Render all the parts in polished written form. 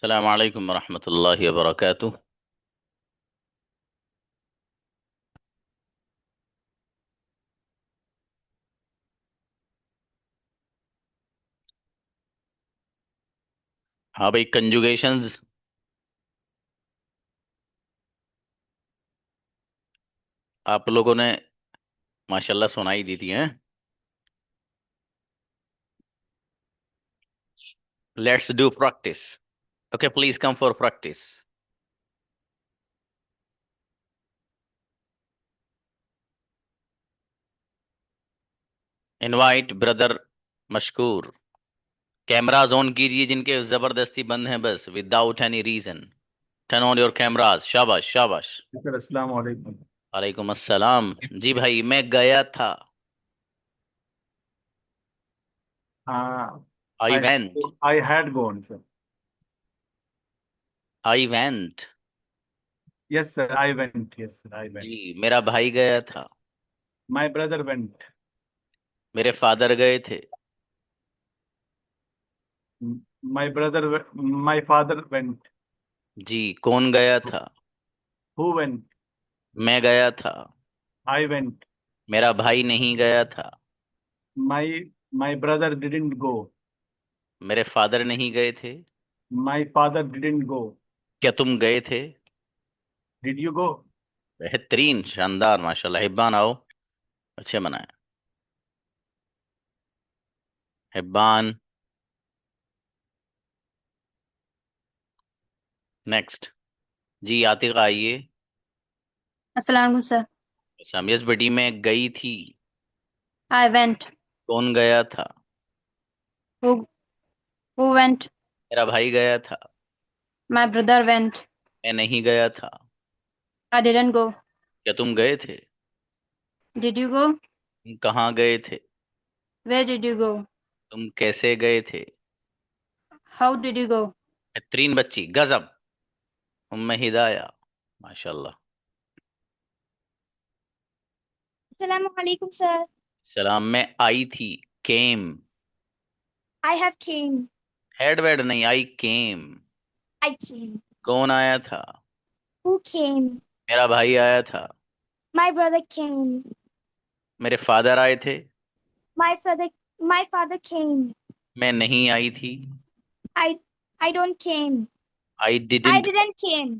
अस्सलाम वालेकुम रहमतुल्लाहि व बरकातुह। हाँ भाई, कंजुगेशंस आप लोगों ने माशाल्लाह सुनाई दी थी हैं। Let's do practice. Okay, please come for practice. Invite brother Mashkoor. Cameras on कीजिए जिनके जबरदस्ती बंद हैं, बस without any reason. Turn on your cameras. शाबाश शाबाश। सर अस्सलाम वालेकुम। वालेकुम अस्सलाम। जी भाई, मैं गया था। हाँ। I I went. I had gone sir. I went. Yes sir, I went. Yes sir, I went. जी, मेरा भाई गया था। My brother went. मेरे फादर गए थे। My father went. जी, कौन गया था? Who went? मैं गया था। I went. मेरा भाई नहीं गया था। My my brother didn't go. मेरे फादर नहीं गए थे। My father didn't go. क्या तुम गए थे? Did you go? बेहतरीन, शानदार, माशाल्लाह। हिब्बान आओ। अच्छे बनाए। हिब्बान। नेक्स्ट। जी, आतिका आइए। अस्सलाम वालेकुम सर। शामियस बेटी में गई थी। I went. कौन गया था? Who who went? मेरा भाई गया था। My brother went. मैं नहीं गया था। I didn't go. क्या तुम गए थे? Did you go? तुम कहाँ गए थे? Where did you go? तुम कैसे गए थे? How did you go? बेहतरीन बच्ची, गजब। उम्मे हिदाया। माशाल्लाह। Assalamu alaikum, sir. सलाम में आई थी। केम। I have came. हेड वेड नहीं, आई केम। I came. कौन आया था? Who came? मेरा भाई आया था। My brother came. मेरे फादर आए थे। My father my father came. मैं नहीं आई थी। I I don't came. I I didn't. didn't came.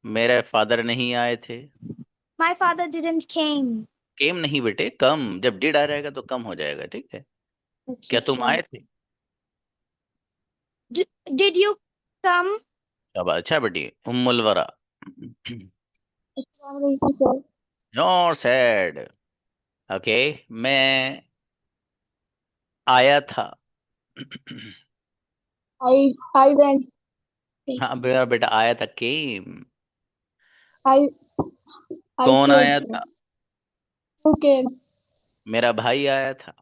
मेरे फादर नहीं आए थे। My father didn't came. केम नहीं बेटे, कम। जब डिड आ जाएगा तो कम हो जाएगा, ठीक है। Okay, क्या तुम sir. आए थे? Did you come? अब अच्छा बेटी, उम्मुल वरा। Assalamu alaikum, sir. No sad. Okay. मैं आया था। I went. हाँ मेरा बेटा आया था, केम। I I कौन came, आया sir. था? Who came? मेरा भाई आया था।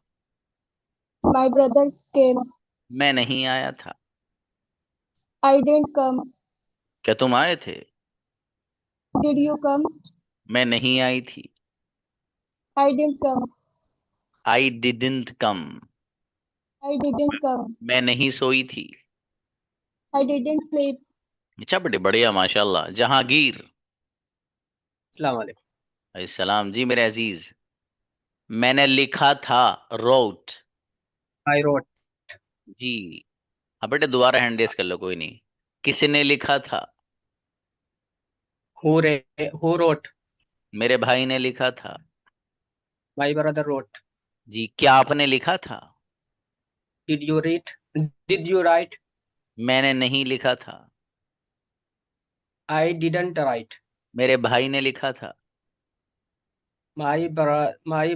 My brother came. मैं नहीं आया था। I didn't come. क्या तुम आए थे? Did you come? मैं नहीं आई थी। I didn't come. I didn't come. I didn't come. मैं नहीं सोई थी। I didn't sleep. अच्छा बेटे, बढ़िया, माशाल्लाह। जहांगीर। अस्सलाम वालेकुम। सलाम जी मेरे अजीज। मैंने लिखा था। रोट। I wrote. जी। हाँ बेटे, दोबारा हैंड रेस कर लो, कोई नहीं। किसने लिखा था? हु रे हु रोट? मेरे भाई ने लिखा था। My brother road. जी, क्या आपने लिखा था? Did you read? Did you write? मैंने नहीं लिखा था। I didn't write. मेरे भाई ने लिखा था। My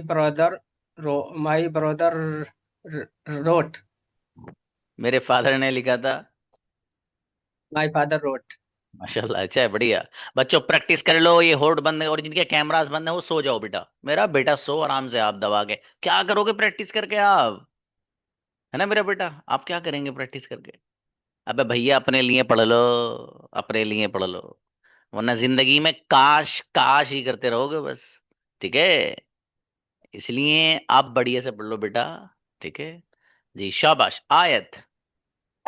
brother wrote. मेरे फादर ने लिखा था। My father wrote. माशाल्लाह, अच्छा है, बढ़िया। बच्चों प्रैक्टिस कर लो, ये होल्ड बंद है और जिनके कैमरास बंद है वो सो जाओ बेटा। मेरा बेटा सो आराम से, आप दबा के क्या करोगे प्रैक्टिस करके आप? है ना मेरा बेटा? आप क्या करेंगे प्रैक्टिस करके? अबे भैया, अपने लिए पढ़ लो। अपने लिए पढ़ लो। वरना जिंदगी में काश काश ही करते रहोगे बस। ठीक है। इसलिए आप बढ़िया से पढ़ लो बेटा। ठीक है। जी, शाबाश। आयत।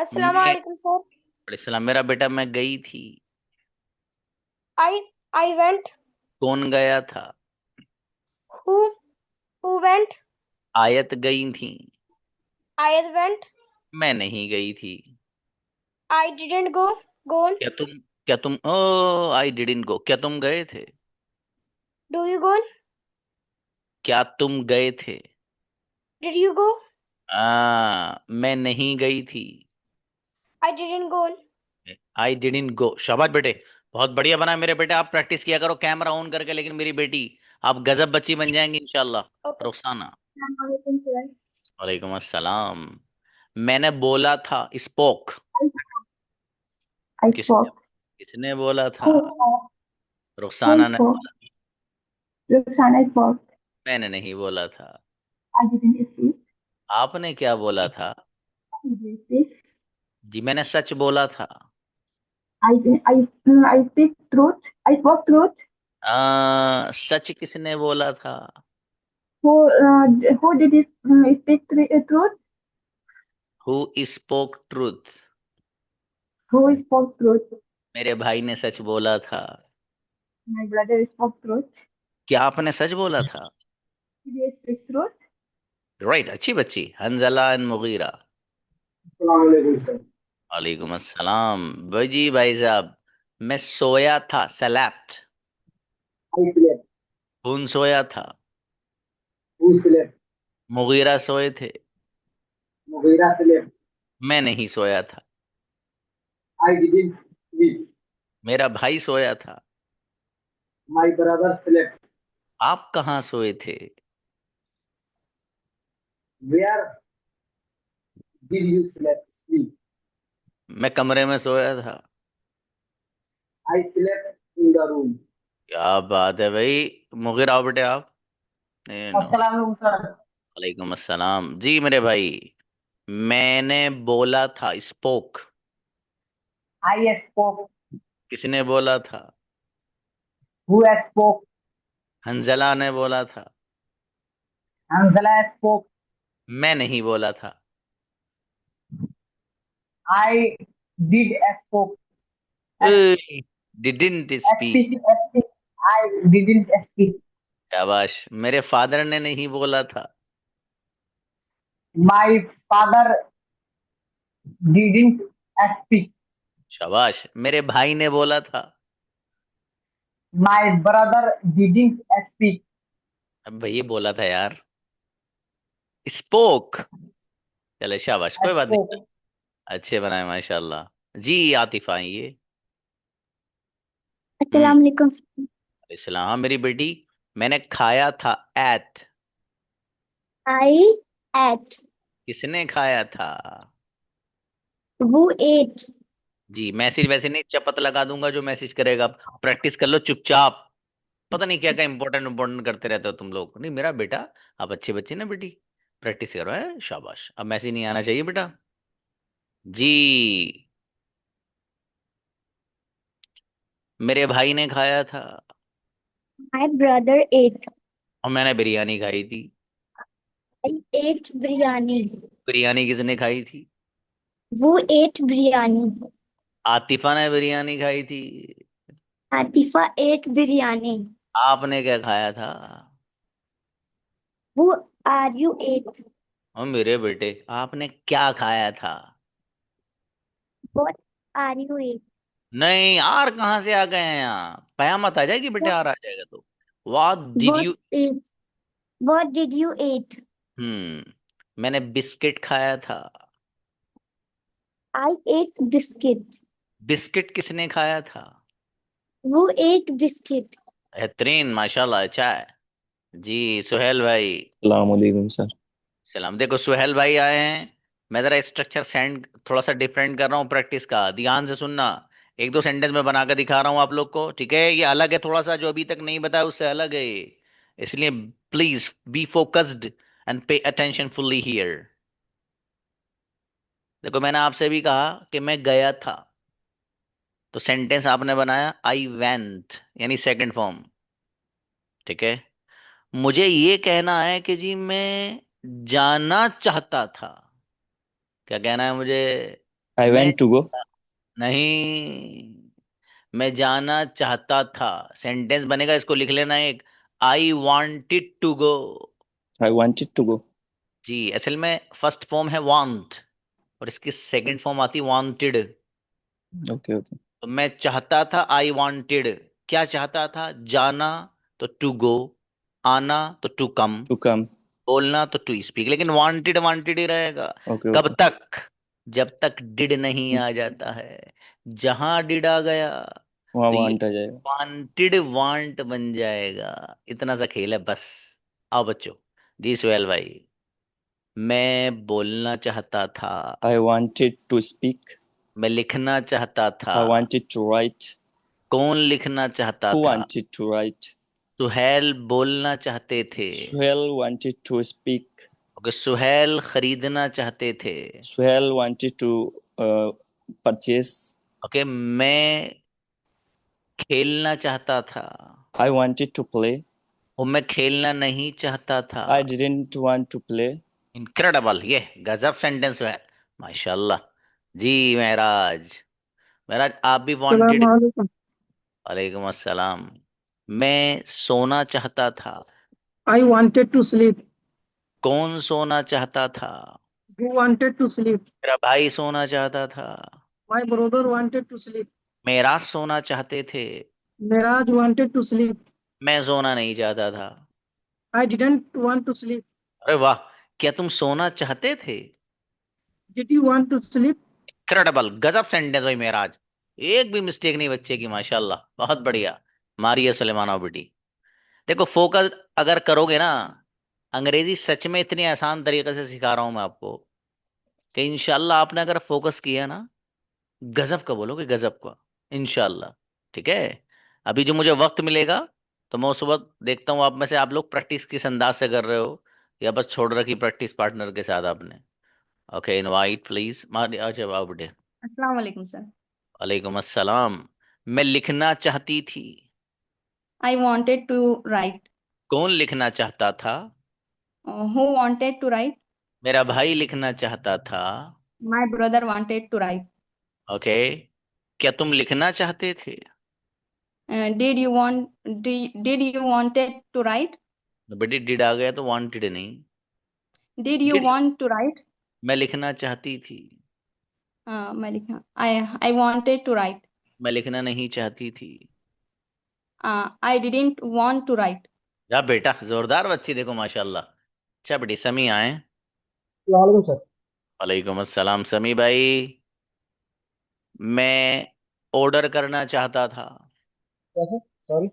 अस्सलाम मैं वालेकुम सर। सलाम मेरा बेटा, मैं गई थी। I I went. कौन गया था? Who went? आयत गई थी। I went. मैं नहीं गई थी। I didn't go. Gone. क्या तुम क्या तुम ओ आई डिडंट गो, क्या तुम गए थे? Do you gone? क्या तुम गए थे? Did you go? मैं नहीं गई थी। I didn't go. I didn't गो। शाबाश बेटे, बहुत बढ़िया बना मेरे बेटे। आप प्रैक्टिस किया करो कैमरा ऑन करके। लेकिन मेरी बेटी, आप गजब बच्ची बन जाएंगी इंशाल्लाह। Okay. रुखसाना। Assalamualaikum sir. वालेकुम अस्सलाम। मैंने बोला था, स्पोक। I किसने spoke. किसने बोला था? Who spoke? Who रुखसाना ने spoke? बोला। Roxana spoke. मैंने नहीं बोला था। I didn't speak. आपने क्या बोला था? I didn't speak. जी, मैंने सच बोला था। I speak truth. I spoke truth. सच किसने बोला था? Who did speak truth? Who spoke truth? Who spoke truth? मेरे भाई ने सच बोला था। My brother spoke truth. क्या आपने सच बोला था? Did you speak truth? Right, अच्छी बच्ची। Hanzala and Mughira. Assalamualaikum sir. वालेकुम अस्सलाम। जी भाई साहब, मैं सोया था, स्लेप्ट। I slept. कौन सोया था? Who slept? मुगीरा सोए थे। Mughira slept. मैं नहीं सोया था। I didn't sleep. मेरा भाई सोया था। My brother slept. आप कहाँ सोए थे? Where did you sleep? मैं कमरे में सोया था। I slept in the room. क्या बात है भाई। मुगीरा आओ बेटे आप। नो। अस्सलाम सर। वालेकुम अस्सलाम जी मेरे भाई। मैंने बोला था, स्पोक। I spoke. किसने बोला था? Who spoke? हंजला ने बोला था। Anzala spoke. मैं नहीं बोला था। I did spoke. Didn't speak. Speak. Speak. I didn't speak. शाबाश। मेरे फादर ने नहीं बोला था। My father didn't speak. शाबाश। मेरे भाई ने बोला था। My brother didn't speak. अब भैया बोला था यार, स्पोक। चले शाबाश, कोई बात नहीं। Spoke. अच्छे बनाए माशाल्लाह जी। आतिफा ये। हम्म। अस्सलाम वालेकुम। इस्लाम, हाँ मेरी बेटी। मैंने खाया था, एट। I ate. किसने खाया था? Who ate? जी, मैसेज वैसे नहीं चपत लगा दूंगा जो मैसेज करेगा। प्रैक्टिस कर लो चुपचाप। पता नहीं क्या क्या इंपॉर्टेंट इंपॉर्टेंट करते रहते हो तुम लोग। नहीं मेरा बेटा, आप अच्छी बच्ची ना बेटी। प्रैक्टिस करो है, शाबाश। अब मैसेज नहीं आना चाहिए बेटा। जी, मेरे भाई ने खाया था। My brother ate. और मैंने बिरयानी खाई थी। I ate biryani. बिरयानी किसने खाई थी? Who ate biryani? आतिफा ने बिरयानी खाई थी। Atifa ate biryani. आपने क्या खाया था? Who are you ate? और मेरे बेटे, आपने क्या खाया था? What are you ate? नहीं, आर कहाँ से आ गए हैं यहाँ? कयामत आ जाएगी बेटे, What आर आ जाएगा तो। What did what you? ate? What did you eat? मैंने बिस्किट खाया था। I ate biscuit. बिस्किट किसने खाया था? Who ate biscuit? बेहतरीन माशाल्लाह, अच्छा है जी। सुहेल भाई। अलैक्म सर। सलाम। देखो सुहेल भाई आए हैं। मैं जरा स्ट्रक्चर सेंड थोड़ा सा डिफरेंट कर रहा हूँ प्रैक्टिस का, ध्यान से सुनना। एक दो सेंटेंस में बनाकर दिखा रहा हूँ आप लोग को, ठीक है? ये अलग है थोड़ा सा, जो अभी तक नहीं बताया उससे अलग है ये। इसलिए please be focused and pay attention fully here. देखो मैंने आपसे भी कहा कि मैं गया था, तो सेंटेंस आपने बनाया आई वेंट, यानी सेकंड फॉर्म, ठीक है? मुझे ये कहना है कि जी मैं जाना चाहता था। क्या कहना है मुझे? I मैं went to go. नहीं, मैं जाना चाहता था। सेंटेंस बनेगा, इसको लिख लेना एक। I wanted to go. I wanted to go. जी, असल में फर्स्ट फॉर्म है वांट, और इसकी सेकंड फॉर्म आती वांटेड। Okay, okay. तो मैं चाहता था, आई वांटेड। क्या चाहता था? जाना तो टू गो, आना तो टू कम, To come. बोलना तो टू स्पीक, लेकिन वांटेड वांटेड ही रहेगा। Okay, कब okay. तक? जब तक डिड नहीं आ जाता है। जहां डिड आ गया वहाँ तो ये want आ जाएगा. वांटेड वांट बन जाएगा। इतना सा खेल है बस। आओ बच्चों। जी सुहेल भाई। मैं बोलना चाहता था। I wanted to speak. मैं लिखना चाहता था। I wanted to write. कौन लिखना चाहता Who था? wanted to write? सुहेल बोलना चाहते थे। Suhail wanted to speak. Okay, Suhail खरीदना चाहते थे। Suhail wanted to purchase. Okay, मैं खेलना चाहता था। I wanted to play. वो मैं खेलना नहीं चाहता था। I didn't want to play. Incredible, ये गजब सेंटेंस है। माशाल्लाह। जी महराज। महराज आप भी वांटेड। Assalamualaikum. वालेकुम अस्सलाम। मैं सोना चाहता था। I wanted to sleep. कौन सोना चाहता था? Who wanted to sleep? मेरा भाई सोना चाहता था। My brother wanted to sleep. Meraj सोना चाहते थे। Miraj wanted to sleep. मैं सोना नहीं चाहता था। I didn't want to sleep. अरे वाह, क्या तुम सोना चाहते थे? Did you want to sleep? Incredible, गजब सेंटेंस भाई मेराज। एक भी मिस्टेक नहीं बच्चे की, माशाल्लाह, बहुत बढ़िया। मारिया सुलेमाना बेटी। देखो फोकस अगर करोगे ना, अंग्रेजी सच में इतनी आसान तरीके से सिखा रहा हूं मैं आपको कि इंशाल्लाह आपने अगर फोकस किया ना, गजब का बोलोगे, गजब का। इंशाल्लाह। ठीक है। अभी जो मुझे वक्त मिलेगा तो मैं उस वक्त देखता हूँ आप में से आप लोग प्रैक्टिस किस अंदाज से कर रहे हो, या बस छोड़ रखी प्रैक्टिस पार्टनर के साथ आपने। Okay, invite please. मार अच्छा बाबू बेटे। अस्सलाम वालेकुम सर। वालेकुम अस्सलाम। मैं लिखना चाहती थी। I wanted to write. कौन लिखना चाहता था? Who wanted to write? मेरा भाई लिखना चाहता था। My brother wanted to write. Okay, क्या तुम लिखना चाहते थे? Did you want? Did you wanted to write? बेटी डिड आ गया तो वांटेड नहीं। Did you did, want to write? मैं लिखना चाहती थी। मैं लिखा। I wanted to write. मैं लिखना नहीं चाहती थी। I didn't want to write. जा बेटा, जोरदार बच्ची, देखो माशाल्लाह। अच्छा बेटी, समी आए। वालेकुम सर। वालेकुम अस्सलाम समी भाई। मैं ऑर्डर करना चाहता था। कैसे? सॉरी।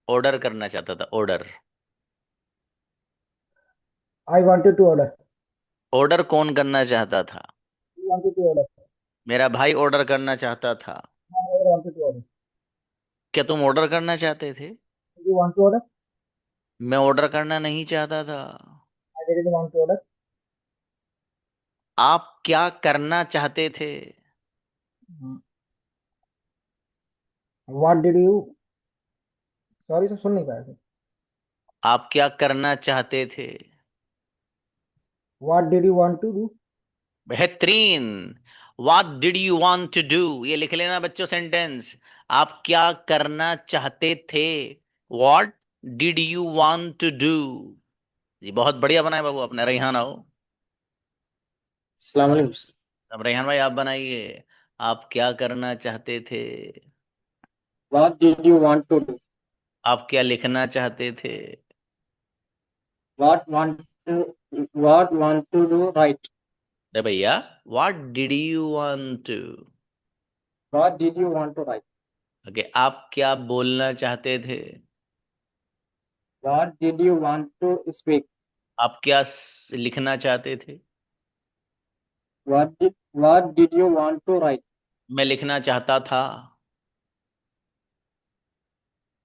ऑर्डर करना चाहता था, order. I wanted to order. Order कौन करना चाहता था? You wanted to order. मेरा भाई ऑर्डर करना चाहता था। I wanted to order. क्या तुम ऑर्डर करना चाहते थे? You want to order. मैं ऑर्डर करना नहीं चाहता था। I didn't want to order. आप क्या करना चाहते थे? What did you, sorry sir सुन नहीं पाया सर। आप क्या करना चाहते थे? What did you want to do. बेहतरीन। What did you want to do? ये लिख लेना बच्चों सेंटेंस। आप क्या करना चाहते थे? What did you want to do? जी बहुत बढ़िया बनाए बाबू अपने। रेहान आओ। अस्सलाम वालेकुम सर। अब रेहान भाई आप बनाइए। आप क्या करना चाहते थे? What did you want to do. आप क्या लिखना चाहते थे? What want to do write. अरे भैया, What did you want to? What did you want to write. Okay, आप क्या बोलना चाहते थे? What did you want to speak. आप क्या लिखना चाहते थे? What did you want to write. मैं लिखना चाहता था।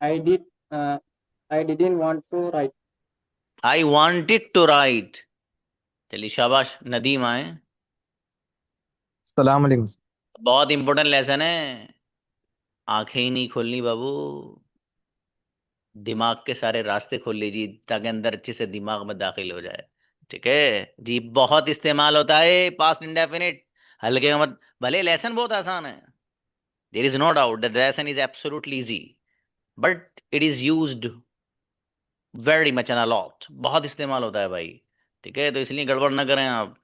I did I didn't want to write. I wanted to write। चलिए शाबाश, नदीम आए। सलाम अलैकुम। बहुत इंपॉर्टेंट लेसन है। आंखें ही नहीं खोलनी बाबू, दिमाग के सारे रास्ते खोल लीजिए ताकि अंदर अच्छे से दिमाग में दाखिल हो जाए। ठीक है जी, बहुत इस्तेमाल होता है पास्ट इंडेफिनिट। हल्के में मत भले लेसन बहुत आसान है, there is no doubt that lesson is absolutely easy, but it is used very much and a lot, बहुत इस्तेमाल होता है भाई। ठीक है, तो इसलिए गड़बड़ ना करें आप।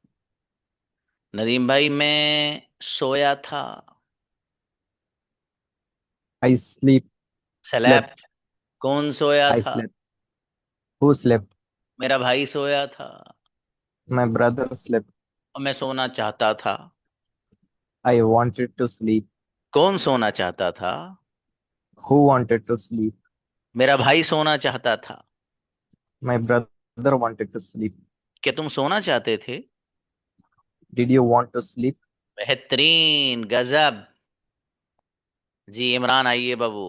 नदीम भाई, मैं सोया था। I sleep. Slept. स्लेप्ट, कौन सोया I था? slept. Who slept? मेरा भाई सोया था My brother slept. और मैं सोना चाहता था। I wanted to sleep. कौन सोना चाहता था? Who wanted to sleep? मेरा भाई सोना चाहता था। My brother wanted to sleep. क्या तुम सोना चाहते थे? Did you want to sleep? बेहतरीन, गजब। जी इमरान, आइए बाबू।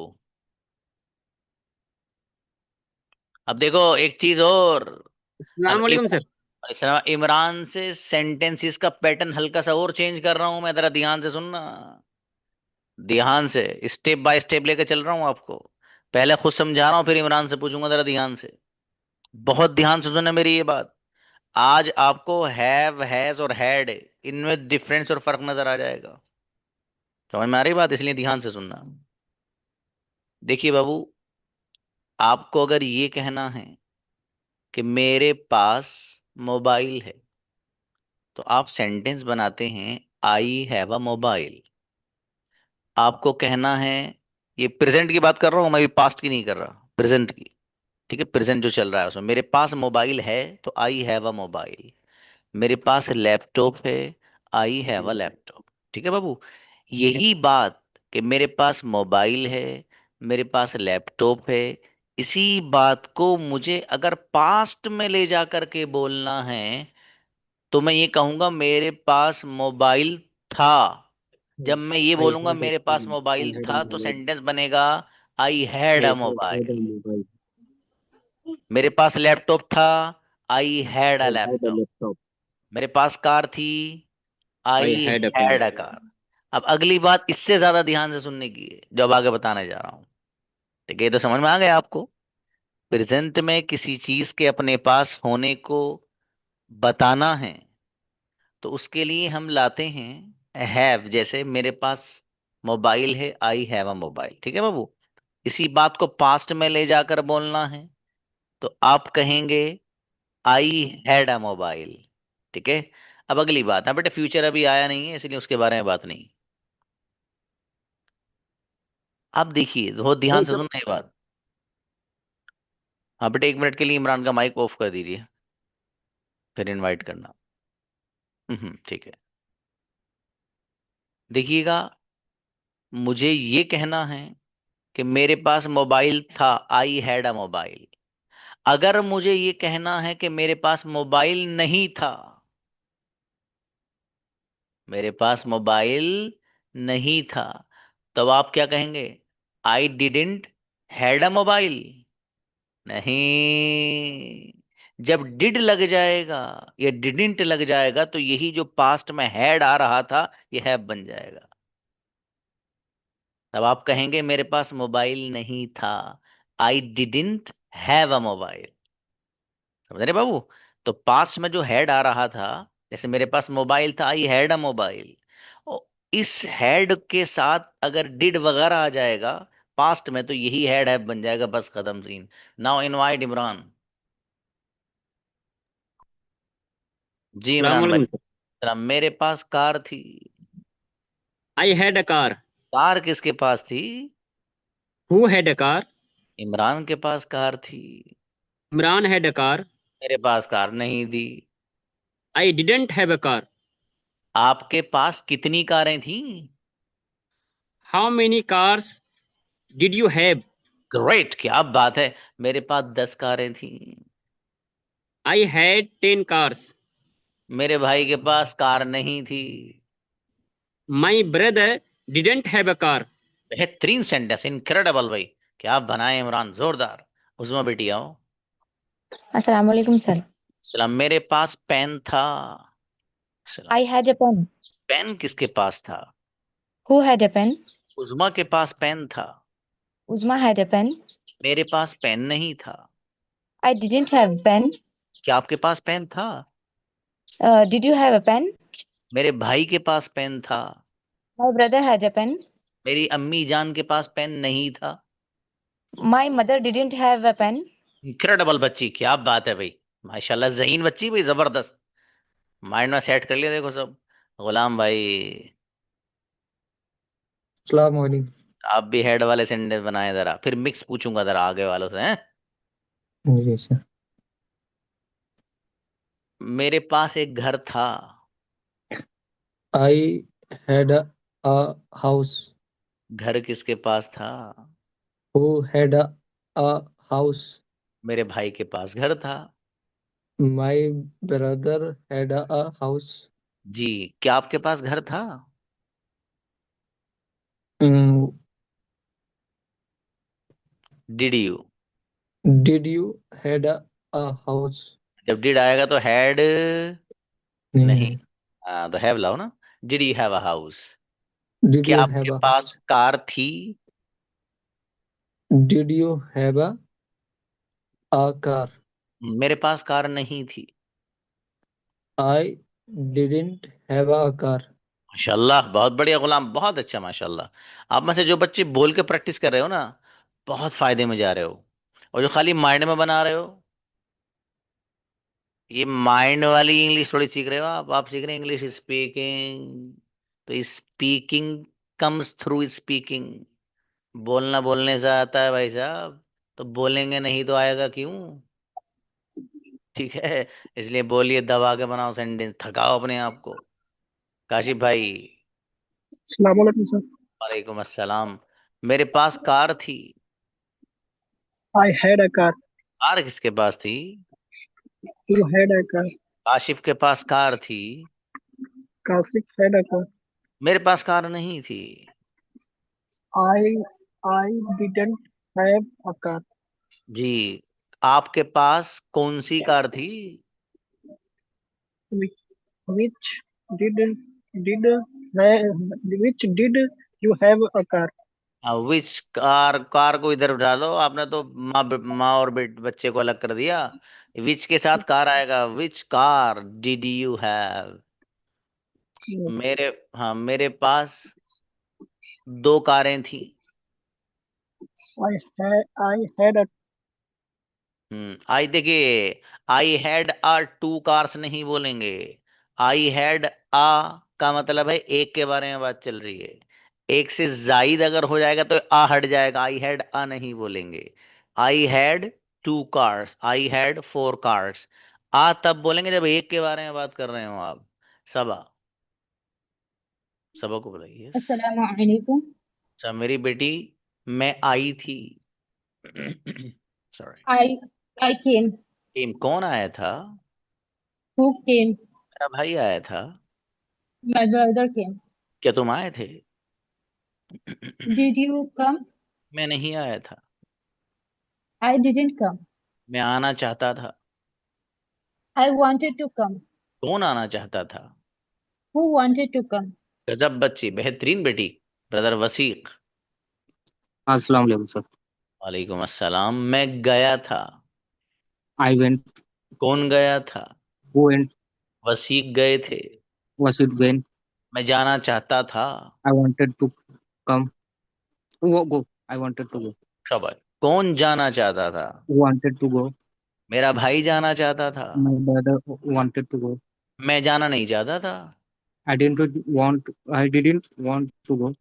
अब देखो एक चीज और। अब अस्सलाम सर। इमरान से सेंटेंसेस का पैटर्न हल्का सा और चेंज कर रहा हूं मैं, जरा ध्यान से सुनना। ध्यान से, स्टेप बाय स्टेप लेकर चल रहा हूं आपको। पहले खुद समझा रहा हूं, फिर इमरान से पूछूंगा, जरा ध्यान से, बहुत ध्यान से सुनना मेरी ये बात। आज आपको हैव, हैज और हैड, इनमें डिफरेंस और फर्क नजर आ जाएगा। समझ में आ रही बात? इसलिए ध्यान से सुनना। देखिए बाबू, आपको अगर ये कहना है कि मेरे पास मोबाइल है, तो आप सेंटेंस बनाते हैं आई हैव अ मोबाइल। आपको कहना है, ये प्रेजेंट की बात कर रहा हूं मैं, भी पास्ट की नहीं कर रहा, प्रेजेंट की। ठीक है, प्रेजेंट जो चल रहा है उसमें, मेरे पास मोबाइल है तो आई हैव अ मोबाइल। मेरे पास लैपटॉप है, आई हैव अ लैपटॉप। ठीक है बाबू, यही बात कि मेरे पास मोबाइल है, मेरे पास लैपटॉप है, इसी बात को मुझे अगर पास्ट में ले जा करके बोलना है, तो मैं ये कहूंगा मेरे पास मोबाइल था। जब मैं ये I बोलूंगा had a मेरे पास phone. I mobile had a था, तो mobile. सेंटेंस बनेगा आई had a I had a mobile. mobile. मेरे पास लैपटॉप था, आई had a I had a laptop. laptop. मेरे पास कार थी, I I had a car. Had a car. अब अगली बात इससे ज्यादा ध्यान से सुनने की है, जो अब आगे बताने जा रहा हूं। ठीक है, ये तो समझ में आ गया आपको। प्रेजेंट में किसी चीज के अपने पास होने को बताना है, तो उसके लिए हम लाते हैं हैव। जैसे मेरे पास मोबाइल है, आई हैव अ मोबाइल। ठीक है बाबू, इसी बात को पास्ट में ले जाकर बोलना है, तो आप कहेंगे आई हैड अ मोबाइल। ठीक है, अब अगली बात है बेटा, फ्यूचर अभी आया नहीं है इसलिए उसके बारे में बात नहीं। अब देखिए, बहुत ध्यान से सुनना ये बात। हाँ बेटा, 1 मिनट के लिए इमरान का माइक ऑफ कर दीजिए, फिर इनवाइट करना। ठीक है, देखिएगा, मुझे ये कहना है कि मेरे पास मोबाइल था, आई हैड अ मोबाइल। अगर मुझे ये कहना है कि मेरे पास मोबाइल नहीं था, मेरे पास मोबाइल नहीं था, तब आप क्या कहेंगे? I didn't had a mobile. नहीं, जब डिड लग जाएगा या डिडेंट लग जाएगा, तो यही जो पास्ट में हैड आ रहा था, ये हैव बन जाएगा। तब आप कहेंगे मेरे पास मोबाइल नहीं था, I didn't have a mobile. समझ रहे बाबू? तो पास्ट में जो हैड आ रहा था, जैसे मेरे पास मोबाइल था, आई हैड अ मोबाइल, इस हैड के साथ अगर डिड वगैरह आ जाएगा पास्ट में, तो यही हैड हैव बन जाएगा, बस खत्म सीन। Now invite Imran. जी इमरान भाई। अस्सलाम सर। जरा, मेरे पास कार थी। I had a car. Car किसके पास थी? Who had a car? Imran के पास कार थी। Imran had a car. मेरे पास कार नहीं थी। I didn't have a car. आपके पास कितनी कारें थी? How many cars did you have? Great, क्या बात है, मेरे पास 10 कारें थी। I had 10 cars. मेरे भाई के पास कार नहीं थी। My brother didn't have a car. बेहतरीन सेंटेंस, इनक्रेडिबल भाई, क्या बनाए इमरान, जोरदार। उस्मा बेटी आओ। अस्सलाम वालेकुम सर। सलाम, मेरे पास पेन था। सलाम, I had a pen. Pen किसके पास था? Who had a pen? Uzma के पास पेन था। Uzma had a pen. मेरे पास पेन नहीं था। I didn't have a pen. क्या आपके पास पेन था? Did you have a pen? मेरे भाई के पास पेन था। My brother had a pen. मेरी अम्मी जान के पास पेन नहीं था। My mother didn't have a pen. Incredible बच्ची, क्या बात है भाई। माशाल्लाह जहीन बच्ची भाई, जबरदस्त। माइंड में सेट कर लिया देखो सब। गुलाम भाई, अस्सलाम वालेकुम। आप भी हेड वाले सेंटेंस बनाए जरा, फिर मिक्स पूछूंगा जरा आगे वालों से, हैं? जी सर। मेरे पास एक घर था। I had a house. घर किसके पास था? Who had a house? मेरे भाई के पास घर था। My brother had a house. जी, क्या आपके पास घर था? Mm, did you? did you had a house? जब डिड आएगा तो हैड नहीं। नहीं। हाँ, तो हैव लाओ ना। Did you have a house? Did क्या you आपके have a pass house? Car थी? Did you have a car? मेरे पास कार नहीं थी। I didn't have a car. माशाल्लाह, बहुत बढ़िया गुलाम, बहुत अच्छा माशाल्लाह। आप में से जो बच्चे बोल के प्रैक्टिस कर रहे हो ना, बहुत फायदे में जा रहे हो। और जो खाली माइंड में बना रहे हो, ये माइंड वाली इंग्लिश थोड़ी सीख रहे हो आप सीख रहे हैं इंग्लिश स्पीकिंग। तो स्पीकिंग कम्स थ्रू स्पीकिंग। बोलना बोलने से आता है भाई साहब। तो बोलेंगे नहीं तो आएगा क्यों? ठीक है। इसलिए बोलिए, दबा के बनाओ सेंटेंस, थकाओ अपने आप को। काशिफ भाई। अस्सलाम वालेकुम सर। वालेकुम अस्सलाम। मेरे पास कार थी। I had a car. Car किसके पास थी? You had a car. Kashif के पास कार थी। Kasif had a car. मेरे पास कार नहीं थी। I I didn't have a car. जी, आपके पास कौन सी कार थी? Which which did did have which did you have a car? Which car, car को इधर उठा दो। आपने तो माँ और बच्चे को अलग कर दिया। विच के साथ कार आएगा। Which car did you have? Yes. मेरे, हाँ, मेरे पास दो कारें थी। I had a आई देखिए, I had a two cars नहीं बोलेंगे। आई हैड आ का मतलब है एक के बारे में बात चल रही है। एक से जायद अगर हो जाएगा तो आ हट जाएगा, आई हैड आ नहीं बोलेंगे। I had two cars, I had four cars. आ तब बोलेंगे जब एक के बारे में बात कर रहे हो आप। सबा, सबा को बुलाइए। Assalamu alaikum. अच्छा मेरी बेटी, मैं आई थी। Sorry. I I came. Team कौन आया था? Who came? मेरा भाई आया था। My brother came. क्या तुम आए थे? Did you come? मैं नहीं आया था। I didn't come. मैं आना चाहता था। I wanted to come. कौन आना चाहता था? Who wanted to come? गजब बच्ची, बेहतरीन बेटी। ब्रदर वसीक। अस्सलाम वालेकुम सर। वालेकुम अस्सलाम। मैं गया था। I went. कौन गया था? Who went? वसीक गए थे। Was it when? मैं जाना चाहता था। I wanted to come. Go, go. I wanted to go. शाबाश। कौन जाना चाहता था? Who wanted to go? मेरा भाई जाना चाहता था। My brother wanted to go. मैं जाना नहीं चाहता था। I didn't want to go.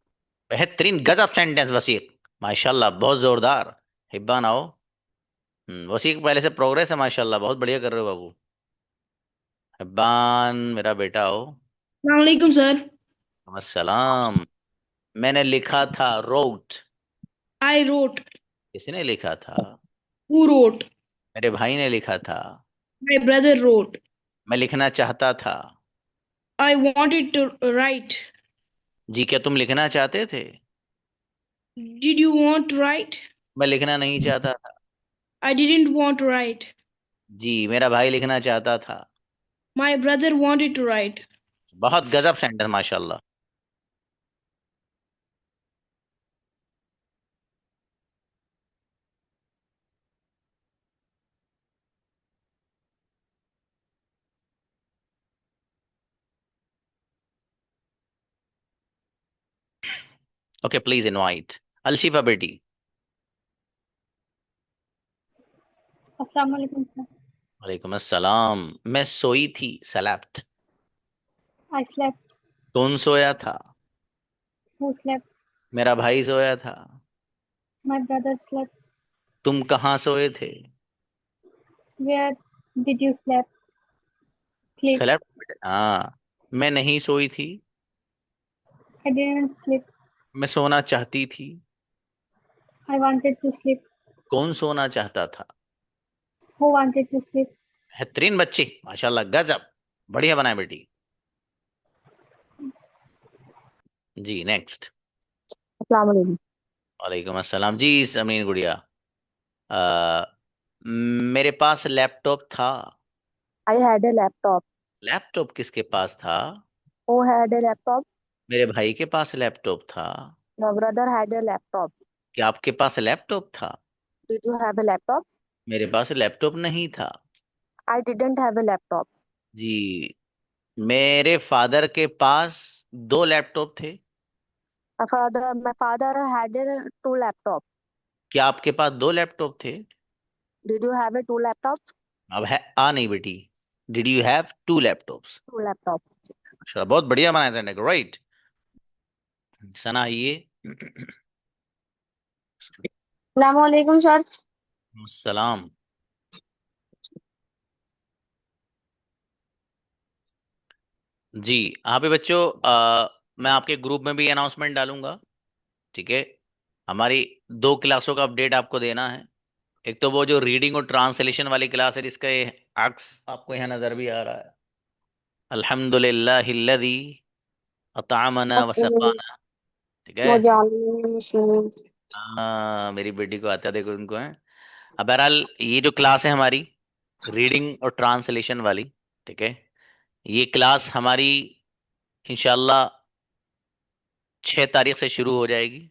बेहतरीन, गजब सेंटेंस वसीक, माशाल्लाह, बहुत जोरदार। हिब्बान आओ। वसीक पहले से प्रोग्रेस है माशाल्लाह, बहुत बढ़िया कर रहे हो बाबू। हिब्बान मेरा बेटा आओ। वालेकुम सर। अस्सलाम। मैंने लिखा था, रोट। I wrote. किसने लिखा था? Who wrote? मेरे भाई ने लिखा था। My brother wrote. मैं लिखना चाहता था। I wanted to write. जी, क्या तुम लिखना चाहते थे? Did you want to write? मैं लिखना नहीं चाहता था। I didn't want to write. जी, मेरा भाई लिखना चाहता था। My brother wanted to write. बहुत गजब सेंटेंस माशाल्लाह। ओके, प्लीज इनवाइट अलशिफा बेटी। अस्सलाम वालेकुम sir. वालेकुम अस्सलाम। मैं सोई थी, slept। I slept. कौन सोया था? Who slept? मेरा भाई सोया था। My brother slept. तुम कहाँ सोए थे? Where did you sleep? slept, हाँ। मैं नहीं सोई थी, I didn't sleep. मैं सोना चाहती थी। I wanted to sleep. कौन सोना चाहता था? Who wanted to sleep? बेहतरीन बच्ची, माशाल्लाह, गजब, बढ़िया बनाए बेटी। जी नेक्स्ट। अस्सलाम वालेकुम। वालेकुम अस्सलाम जी समीन गुड़िया। मेरे पास लैपटॉप था। I had a laptop. Laptop किसके पास था? Who had a laptop? मेरे भाई के पास लैपटॉप था। My brother had a laptop. क्या आपके पास लैपटॉप था? Did you have a laptop? मेरे पास लैपटॉप नहीं था। I didn't have a laptop. जी, मेरे फादर के पास 2 लैपटॉप थे। My father had two laptops. क्या आपके पास 2 लैपटॉप थे? Did you have a two laptops? अब है आ नहीं बेटी, did you have 2 laptops? Two laptops. अच्छा, बहुत बढ़िया बनाया संडे को, राइट। सना आइए। Assalamualaikum sir. सलाम। जी, यहाँ पे बच्चों, मैं आपके ग्रुप में भी अनाउंसमेंट डालूंगा, ठीक है। हमारी 2 क्लासों का अपडेट आपको देना है। एक तो वो जो रीडिंग और ट्रांसलेशन वाली क्लास है, जिसका ये अक्स आपको यहाँ नजर भी आ रहा है, अल्हम्दुलिल्लाहिल्लज़ी अतअमना व सक़ाना, ठीक है। हाँ, मेरी बेटी को आता है, देखो इनको है। अब बहरहाल ये जो क्लास है हमारी रीडिंग और ट्रांसलेशन वाली, ठीक है, ये क्लास हमारी इंशाल्लाह 6 तारीख से शुरू हो जाएगी,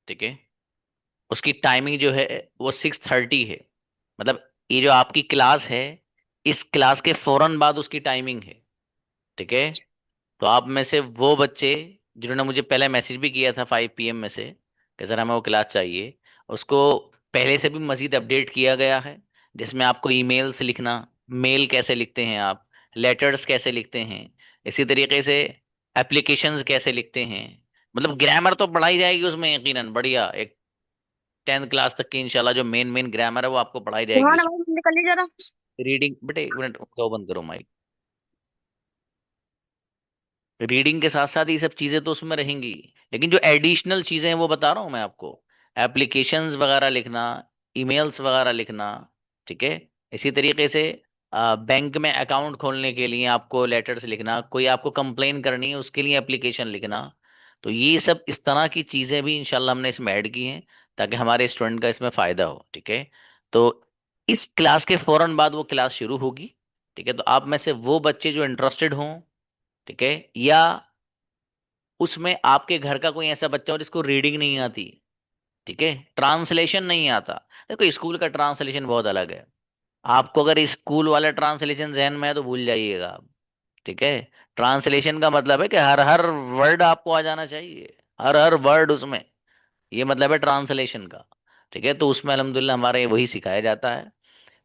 ठीक है। उसकी टाइमिंग जो है वो 6:30 है। मतलब ये जो आपकी क्लास है, इस क्लास के फौरन बाद उसकी टाइमिंग है, ठीक है। तो आप में से वो बच्चे जिन्होंने मुझे पहले मैसेज भी किया था 5 PM में से कि सर हमें वो क्लास चाहिए, उसको पहले से भी मजीद अपडेट किया गया है, जिसमें आपको ईमेल्स लिखना, मेल कैसे लिखते हैं आप, लेटर्स कैसे लिखते हैं, इसी तरीके से एप्लीकेशंस कैसे लिखते हैं। मतलब ग्रामर तो पढ़ाई जाएगी उसमें, यकीनन बढ़िया। एक 10th क्लास तक की इंशाल्लाह जो मेन मेन ग्रामर है वो आपको पढ़ाई जाएगी सुहाना उसमें। भाई निकल ली जरा। रीडिंग बेटे, 1 मिनट जाओ, बंद करो माइक। रीडिंग के साथ साथ ये सब चीजें तो उसमें रहेंगी, लेकिन जो एडिशनल चीजें हैं वो बता रहा हूं मैं आपको, एप्लीकेशंस वगैरह लिखना, ईमेल्स वगैरह लिखना, ठीक है। इसी तरीके से बैंक में अकाउंट खोलने के लिए आपको लेटर्स लिखना, कोई आपको कंप्लेन करनी है उसके लिए एप्लीकेशन लिखना। तो ये सब इस तरह की चीजें भी इंशाल्लाह हमने इसमें ऐड की हैं, ताकि हमारे स्टूडेंट का इसमें फायदा हो, ठीक है। तो इस क्लास के फौरन बाद वो क्लास शुरू होगी, ठीक है। तो आप में से वो बच्चे जो इंटरेस्टेड हों, ठीक है, या उसमें आपके घर का कोई ऐसा बच्चा हो जिसको रीडिंग नहीं आती, ठीक है, ट्रांसलेशन नहीं आता। देखो स्कूल का ट्रांसलेशन बहुत अलग है। आपको अगर स्कूल वाला ट्रांसलेशन जहन में है तो भूल जाइएगा आप, ठीक है। ट्रांसलेशन का मतलब है कि हर हर वर्ड आपको आ जाना चाहिए, हर हर वर्ड उसमें, ये मतलब है ट्रांसलेशन का, ठीक है। तो उसमें अल्हम्दुलिल्लाह हमारे वही सिखाया जाता है।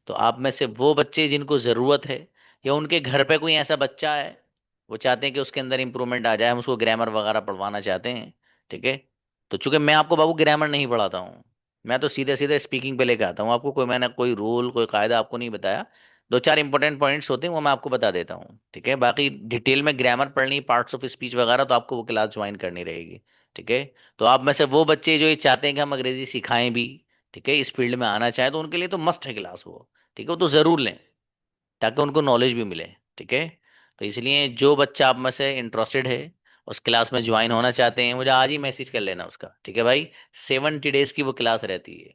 तो आप में से वो बच्चे जिनको ज़रूरत है, या उनके घर पे कोई ऐसा बच्चा है, वो चाहते हैं कि उसके अंदर इंप्रूवमेंट आ जाए, हम उसको ग्रामर वगैरह पढ़वाना चाहते हैं, ठीक है। तो चूंकि मैं आपको बाबू ग्रामर नहीं पढ़ाता हूँ, मैं तो सीधे सीधे स्पीकिंग पे लेके आता हूँ आपको। कोई मैंने कोई रूल कोई कायदा आपको नहीं बताया। 2-4 इंपॉर्टेंट पॉइंट्स होते हैं वो मैं आपको बता देता हूँ, ठीक है। बाकी डिटेल में ग्रामर पढ़नी, पार्ट्स ऑफ स्पीच वगैरह, तो आपको वो क्लास ज्वाइन करनी रहेगी, ठीक है। तो आप में से वो बच्चे जो ये चाहते हैं कि हम अंग्रेजी सिखाएं भी, ठीक है, इस फील्ड में आना चाहें, तो उनके लिए तो मस्ट है क्लास वो, ठीक है। वो तो ज़रूर लें ताकि उनको नॉलेज भी मिले, ठीक है। तो इसलिए जो बच्चा आप में से इंटरेस्टेड है, उस क्लास में ज्वाइन होना चाहते हैं, मुझे आज ही मैसेज कर लेना उसका, ठीक है भाई। 70 डेज की वो क्लास रहती है,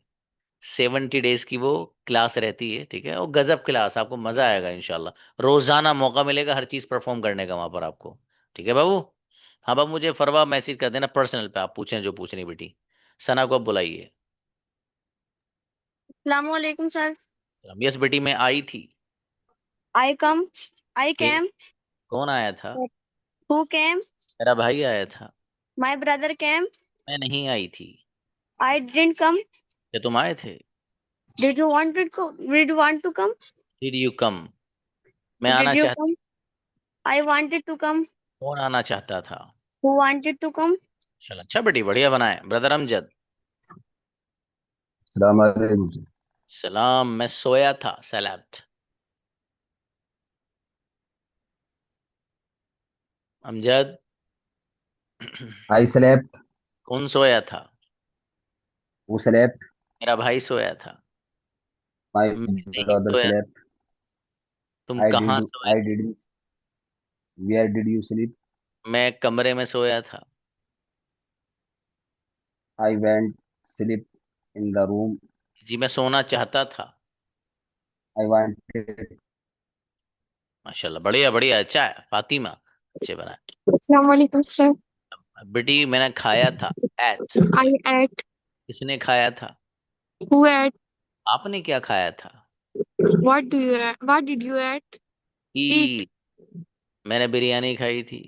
70 डेज की वो क्लास रहती है, ठीक है। और गजब क्लास, आपको मजा आएगा इंशाल्लाह। रोजाना मौका मिलेगा हर चीज परफॉर्म करने का वहां पर आपको, ठीक है बाबू। हाँ बाबू, मुझे फरवा मैसेज कर देना पर्सनल पे, आप पूछें जो पूछनी बेटी। सना को अब बुलाइए। Assalamualaikum sir. यस बेटी, मैं आई थी। I come. I A, came. कौन आया था? Who came? मेरा भाई आया था। My brother came. मैं नहीं आई थी। I didn't come. क्या तुम आए थे? Did you want to go? Did you want to come? Did you come? मैं Did आना you चाह come? I wanted to come. कौन आना चाहता था? Who wanted to come? चलो अच्छा बेटी, बढ़िया बनाए। ब्रदर अमजद। सलाम। सलाम, मैं सोया था। सलात। अमजद। I slept. कौन सोया था? वो स्लेप्ट। मेरा भाई सोया था। माय मैं नहीं ब्रदर सोया। स्लेप्ट। तुम आई कहाँ डिड सोए आई थे? Did where did you sleep? मैं कमरे में सोया था। I went sleep in the room. जी, मैं सोना चाहता था। I wanted. माशाल्लाह, बढ़िया बढ़िया, अच्छा है फातिमा। अच्छे बनाए। अस्सलाम वालेकुम सर। बेटी, मैंने खाया था। एट। I ate. किसने खाया था? Who ate? आपने क्या खाया था? What do you ate? What did you ate? Eat. ई। मैंने बिरयानी खाई थी।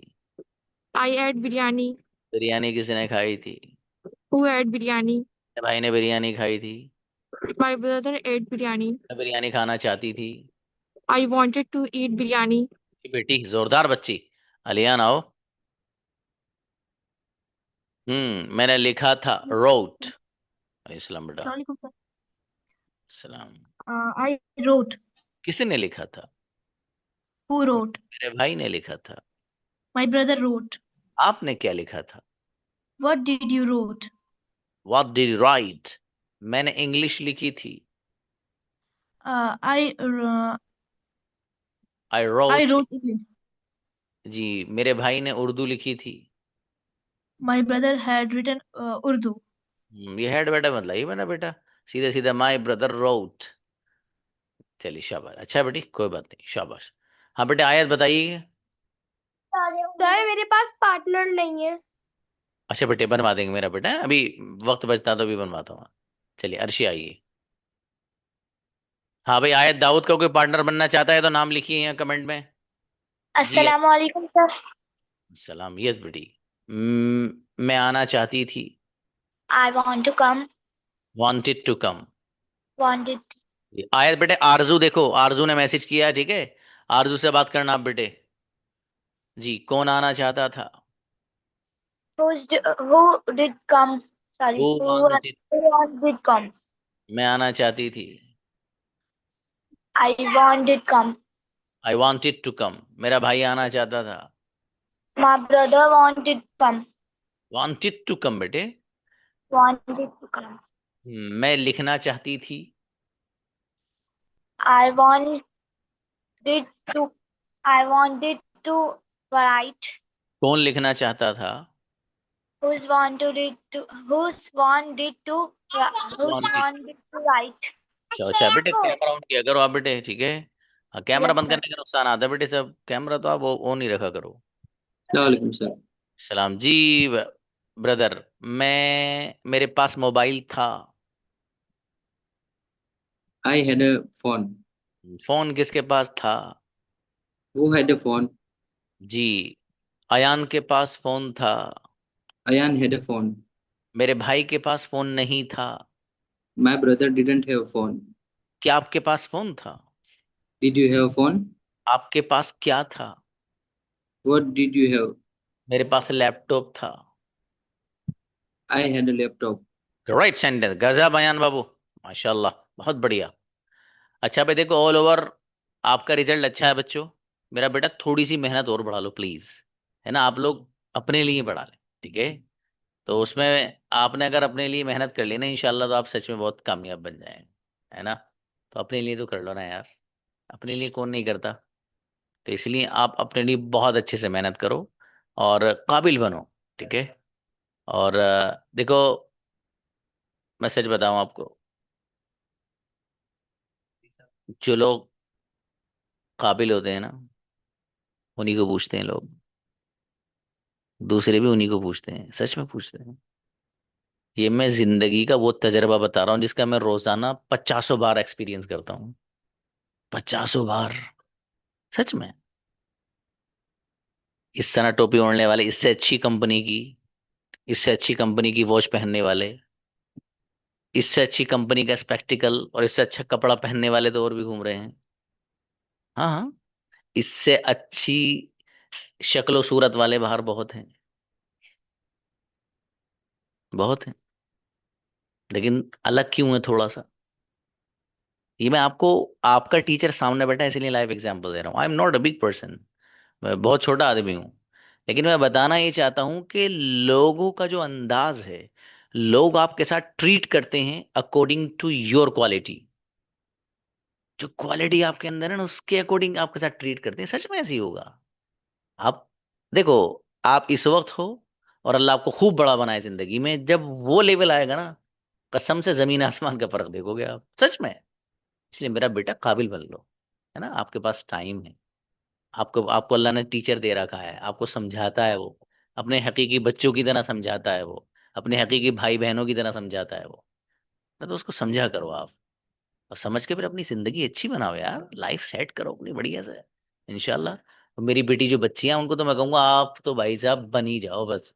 I ate biryani. बिरयानी किसने खाई थी? Who ate biryani? मेरे भाई ने बिरयानी खाई थी। My brother ate biryani. मैं बिरयानी खाना चाहती थी। I wanted to eat biryani. बेटी जोरदार बच्ची। अलियान आओ। मैंने लिखा था। रोट। इस्लाम बेटा। Assalamualaikum, sir. सलाम। I wrote. किसने लिखा था? Who wrote? मेरे भाई ने लिखा था। My brother wrote. आपने क्या लिखा था? What did you wrote? What did right? मैंने इंग्लिश लिखी थी। I I wrote. wrote English. जी, मेरे भाई ने उर्दू लिखी थी। My brother had written Urdu. ये हेड बेटा मतलब ये बना बेटा। सीधे सीधे माई ब्रदर रोट। चलिए शाबाश, अच्छा है बेटी, कोई बात नहीं, शाबाश। हाँ बेटे, आयत बताइए। सर मेरे पास पार्टनर नहीं है। अच्छा बेटे, बनवा देंगे मेरा बेटा, अभी वक्त बचता तो भी बनवाता हूँ। चलिए अर्शी आइए। हाँ भाई, आयत दाऊद का कोई पार्टनर बनना चाहता है तो नाम लिखिए यहाँ कमेंट में। जी। अस्सलाम वालेकुम सर। सलाम। यस बेटी। मैं आना चाहती थी। I want to come. Wanted to come. Wanted. Ayat बेटे, आरजू देखो, आरजू ने मैसेज किया है, ठीक है। आरजू से बात करना आप बेटे। जी, कौन आना चाहता था? Who did come? वो Sorry. Wanted. Who did come? मैं आना चाहती थी। I wanted come. I wanted to come. मेरा भाई आना चाहता था। My brother wanted come. Wanted to come बेटे। Wanted to come. मैं लिखना चाहती थी। I wanted to. I wanted to write. कौन लिखना चाहता था? Who's wanted it to? Who's wanted to? Who's wanted. wanted to write? अच्छा बेटे, कैमरा ऑन किया करो आप बेटे, ठीक है। हाँ, कैमरा Yes बंद sir. करने का नुकसान आता है बेटे, सब कैमरा तो आप ऑन ही रखा करो। वालेकुम सर। सलाम जी। ब्रदर, मेरे पास मोबाइल था। I had a phone. Phone किसके पास था? Who had a phone? जी, अयान के पास फोन था। Ayan had a phone. मेरे भाई के पास फोन नहीं था। My brother didn't have a phone. क्या आपके पास फोन था? Did you have a phone? आपके पास क्या था? What did you have? मेरे पास लैपटॉप था। I had a laptop. Right sentence, गजब अयान बाबू, माशाल्लाह, बहुत बढ़िया। अच्छा भाई देखो, ऑल ओवर आपका रिजल्ट अच्छा है बच्चों। मेरा बेटा थोड़ी सी मेहनत और बढ़ा लो प्लीज, है ना। आप लोग अपने लिए बढ़ा लें, ठीक है। तो उसमें आपने अगर अपने लिए मेहनत कर ली ना, इंशाल्लाह तो आप सच में बहुत कामयाब बन जाएंगे, है ना। तो अपने लिए तो कर लो ना यार, अपने लिए कौन नहीं करता। तो इसलिए आप अपने लिए बहुत अच्छे से मेहनत करो और काबिल बनो, ठीक है। और देखो, मैं सच बताऊं आपको, जो लोग काबिल होते हैं ना, उन्हीं को पूछते हैं लोग। दूसरे भी उन्हीं को पूछते हैं, सच में पूछते हैं। ये मैं जिंदगी का वो तजर्बा बता रहा हूँ जिसका मैं रोजाना 50 बार एक्सपीरियंस करता हूँ। 50 बार, सच में। इस तरह टोपी ओढ़ने वाले, इससे अच्छी कंपनी की इससे अच्छी कंपनी की वॉच पहनने वाले, इससे अच्छी कंपनी का स्पेक्टिकल और इससे अच्छा कपड़ा पहनने वाले तो और भी घूम रहे हैं। हाँ हाँ, इससे अच्छी शक्ल सूरत वाले बाहर बहुत हैं, बहुत हैं। लेकिन अलग क्यों है थोड़ा सा? ये मैं आपको, आपका टीचर सामने बैठा है इसलिए लाइव एग्जांपल दे रहा हूँ। I am not a big person, मैं बहुत छोटा आदमी हूँ। लेकिन मैं बताना ये चाहता हूं कि लोगों का जो अंदाज है, लोग आपके साथ ट्रीट करते हैं अकॉर्डिंग टू योर क्वालिटी। जो क्वालिटी आपके अंदर है ना, उसके अकॉर्डिंग आपके साथ ट्रीट करते हैं। सच में ऐसे ही होगा। आप देखो, आप इस वक्त हो और अल्लाह आपको खूब बड़ा बनाए जिंदगी में, जब वो लेवल आएगा ना, कसम से जमीन आसमान का फर्क देखोगे आप, सच में। इसलिए मेरा बेटा काबिल बन लो, है ना, आपके पास टाइम है। आपको आपको अल्लाह ने टीचर दे रखा है, आपको समझाता है वो, अपने हकीकी बच्चों की तरह समझाता है वो, अपने हकीकी भाई बहनों की तरह समझाता है वो। तो उसको समझा करो आप, और समझ के फिर अपनी जिंदगी अच्छी बनाओ यार, लाइफ सेट करो अपनी बढ़िया से, इंशाल्लाह। और मेरी बेटी जो बच्चियां, उनको तो मैं कहूंगा आप तो भाई साहब बन ही जाओ बस,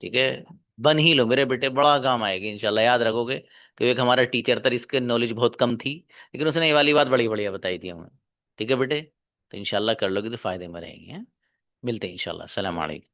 ठीक है। बन ही लो मेरे बेटे, बड़ा काम आएगी इंशाल्लाह। याद रखोगे कि एक हमारा टीचर था, इसके नॉलेज बहुत कम थी, लेकिन उसने ये वाली बात बड़ी बढ़िया बताई थी हमें। ठीक है बेटे, तो इंशाल्लाह कर लोगे तो फायदे में रहेंगे, हैं? मिलते हैं इंशाल्लाह। सलाम अलैकुम।